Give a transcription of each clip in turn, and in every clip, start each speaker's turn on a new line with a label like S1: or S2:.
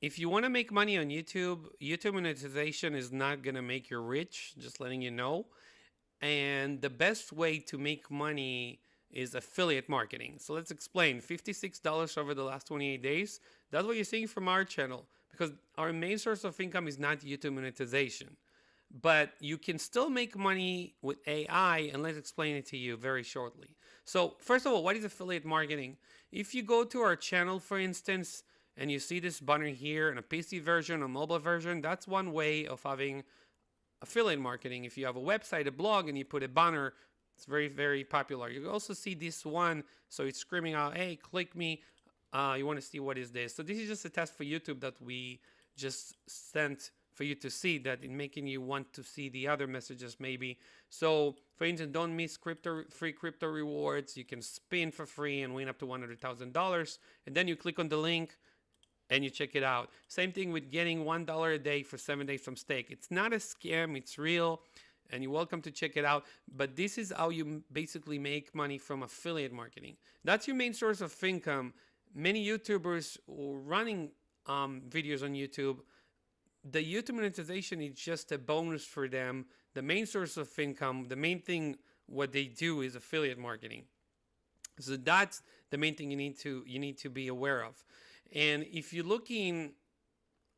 S1: if you want to make money on YouTube, YouTube monetization is not going to make you rich, just letting you know. And the best way to make money is affiliate marketing. So let's explain. $56 over the last 28 days. That's what you're seeing from our channel because our main source of income is not YouTube monetization. But you can still make money with AI, and let's explain it to you very shortly. So, first of all, what is affiliate marketing? If you go to our channel, for instance, and you see this button here in a PC version, a mobile version, that's one way of having affiliate marketing. If you have a website, a blog, and you put a banner, it's very, very popular. You also see this one, so it's screaming out, hey, click me. You want to see what is this. So this is just a test for YouTube that we just sent for you to see, that in making you want to see the other messages maybe. So for instance, don't miss free crypto rewards. You can spin for free and win up to $100,000. And then you click on the link and you check it out. Same thing with getting $1 a day for 7 days from stake. It's not a scam, it's real, and you're welcome to check it out. But this is how you basically make money from affiliate marketing. That's your main source of income. Many YouTubers running videos on YouTube, the YouTube monetization is just a bonus for them. The main source of income, the main thing, what they do is affiliate marketing. So that's the main thing you need to be aware of. And if you're looking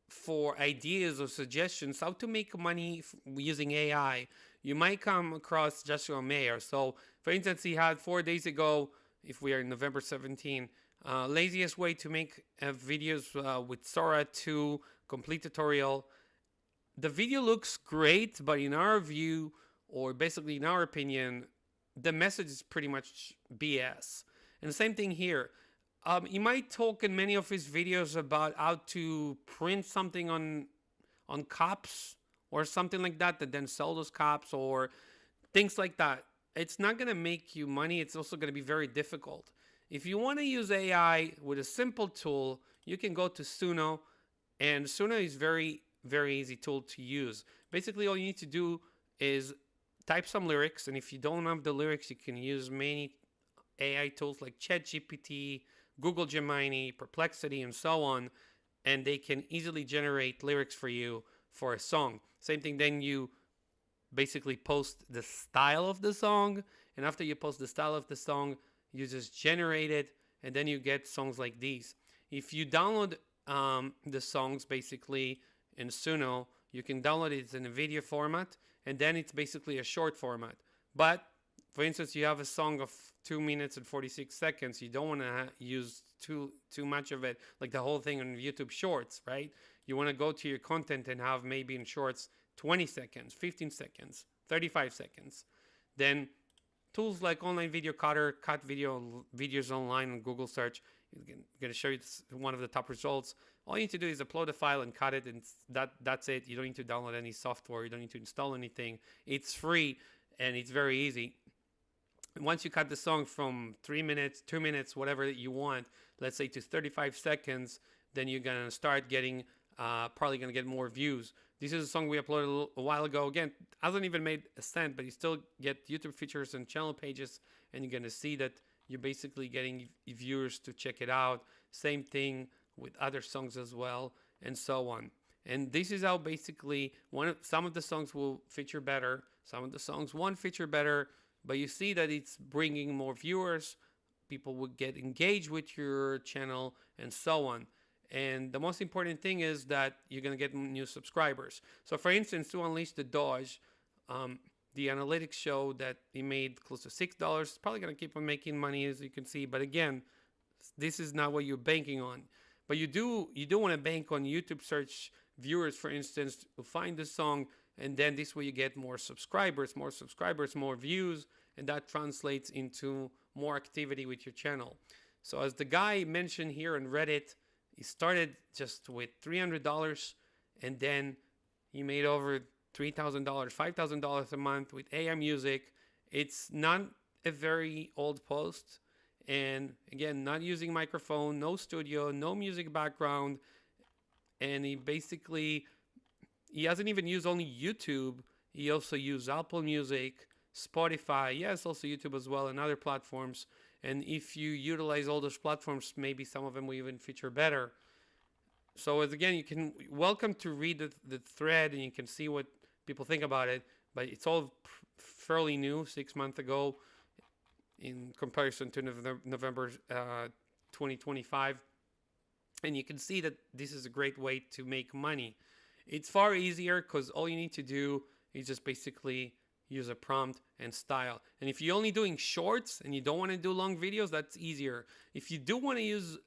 S1: for ideas or suggestions how to make money using AI, you might come across Joshua Mayer. So, for instance, he had 4 days ago, if we are in November 17, laziest way to make videos with Sora 2 complete tutorial. The video looks great, but in our view, or basically in our opinion, the message is pretty much BS. And the same thing here. He might talk in many of his videos about how to print something on cups or something like that then sell those cups or things like that. It's not going to make you money. It's also going to be very difficult. If you want to use AI with a simple tool, you can go to Suno, and Suno is very, very easy tool to use. Basically, all you need to do is type some lyrics, and if you don't have the lyrics, you can use many AI tools like ChatGPT, Google Gemini, Perplexity, and so on, and they can easily generate lyrics for you for a song. Same thing, then you basically post the style of the song, and after you post the style of the song, you just generate it, and then you get songs like these. If you download the songs basically in Suno, you can download it in a video format, and then it's basically a short format. But for instance, you have a song of 2 minutes and 46 seconds. You don't want to use too much of it, like the whole thing on YouTube Shorts, right? You want to go to your content and have maybe in Shorts 20 seconds, 15 seconds, 35 seconds. Then tools like Online Video Cutter, cut videos online on Google search. I'm going to show you one of the top results. All you need to do is upload a file and cut it, and that's it. You don't need to download any software. You don't need to install anything. It's free, and it's very easy. Once you cut the song from 3 minutes, 2 minutes, whatever you want, let's say to 35 seconds, then you're going to start getting, probably going to get more views. This is a song we uploaded a while ago. Again, hasn't even made a cent, but you still get YouTube features and channel pages, and you're going to see that you're basically getting viewers to check it out. Same thing with other songs as well, and so on. And this is how basically some of the songs will feature better, some of the songs won't feature better, but you see that it's bringing more viewers, people will get engaged with your channel, and so on. And the most important thing is that you're going to get new subscribers. So for instance, to unleash the Doge, the analytics show that he made close to $6. It's probably going to keep on making money, as you can see. But again, this is not what you're banking on. But you do want to bank on YouTube search viewers, for instance, to find the song, and then this way you get more subscribers, more views, and that translates into more activity with your channel. So as the guy mentioned here on Reddit, he started just with $300, and then he made over $3,000, $5,000 a month with AI music. It's not a very old post. And again, not using microphone, no studio, no music background. And he hasn't even used only YouTube. He also used Apple Music, Spotify, yes, also YouTube as well, and other platforms. And if you utilize all those platforms, maybe some of them will even feature better. So as again, you can welcome to read the thread and you can see what people think about it. But it's all fairly new, 6 months ago, in comparison to November 2025. And you can see that this is a great way to make money. It's far easier because all you need to do is just basically use a prompt and style. And if you're only doing shorts and you don't want to do long videos, that's easier. If you do want to use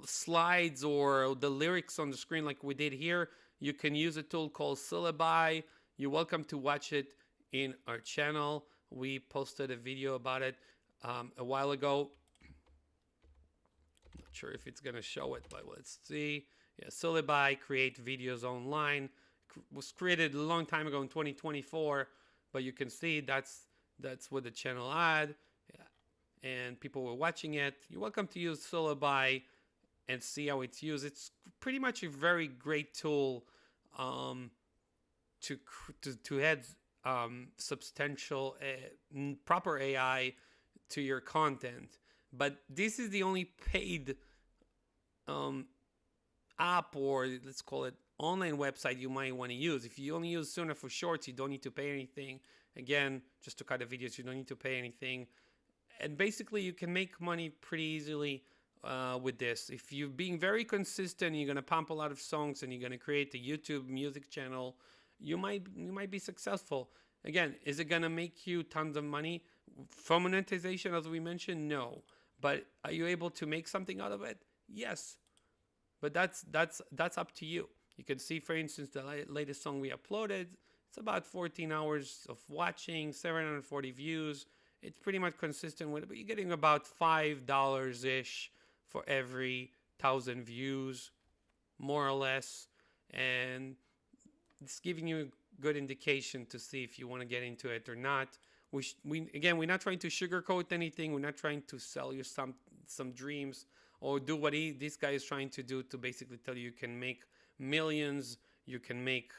S1: slides or the lyrics on the screen like we did here, you can use a tool called Syllabi. You're welcome to watch it in our channel. We posted a video about it a while ago. Not sure if it's gonna show it, but let's see. Yeah, Syllabi, create videos online. Was created a long time ago in 2024, but you can see that's what the channel had, yeah. And people were watching it. You're welcome to use Syllabi and see how it's used. It's pretty much a very great tool to add substantial proper AI to your content. But this is the only paid app, or let's call it online website, you might want to use. If you only use Suno for shorts, you don't need to pay anything. Again, just to cut the videos, you don't need to pay anything. And basically, you can make money pretty easily with this. If you're being very consistent, you're gonna pump a lot of songs and you're gonna create a YouTube music channel, you might be successful. Again, is it gonna make you tons of money from monetization, as we mentioned? No. But are you able to make something out of it? Yes. But that's up to you. You can see, for instance, the latest song we uploaded. It's about 14 hours of watching, 740 views. It's pretty much consistent with it, but you're getting about $5-ish for every 1,000 views, more or less. And it's giving you a good indication to see if you want to get into it or not. Again, we're not trying to sugarcoat anything. We're not trying to sell you some dreams or do what this guy is trying to do, to basically tell you can make millions. You can make,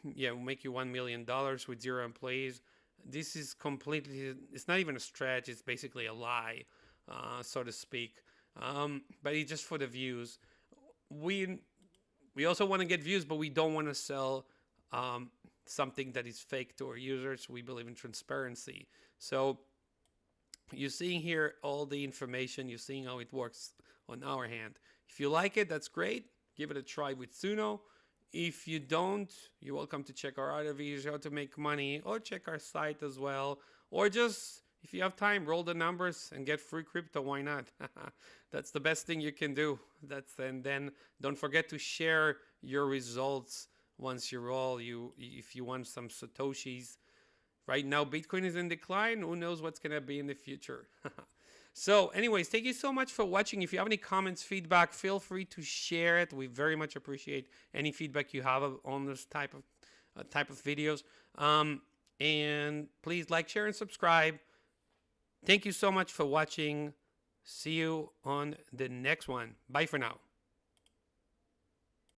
S1: make you $1 million with 0 employees. This is completely, it's not even a stretch. It's basically a lie, so to speak. But it's just for the views. We also want to get views, but we don't want to sell something that is fake to our users. We believe in transparency. So you're seeing here all the information. You're seeing how it works on our hand. If you like it, that's great. Give it a try with Suno. If you don't, you're welcome to check our other videos, how to make money, or check our site as well. Or just, if you have time, roll the numbers and get free crypto. Why not? That's the best thing you can do. And then don't forget to share your results once you roll. If you want some Satoshis. Right now, Bitcoin is in decline. Who knows what's going to be in the future? So anyways, thank you so much for watching. If you have any comments, feedback, feel free to share it. We very much appreciate any feedback you have on this type of videos. And please like, share, and subscribe. Thank you so much for watching. See you on the next one. Bye for now.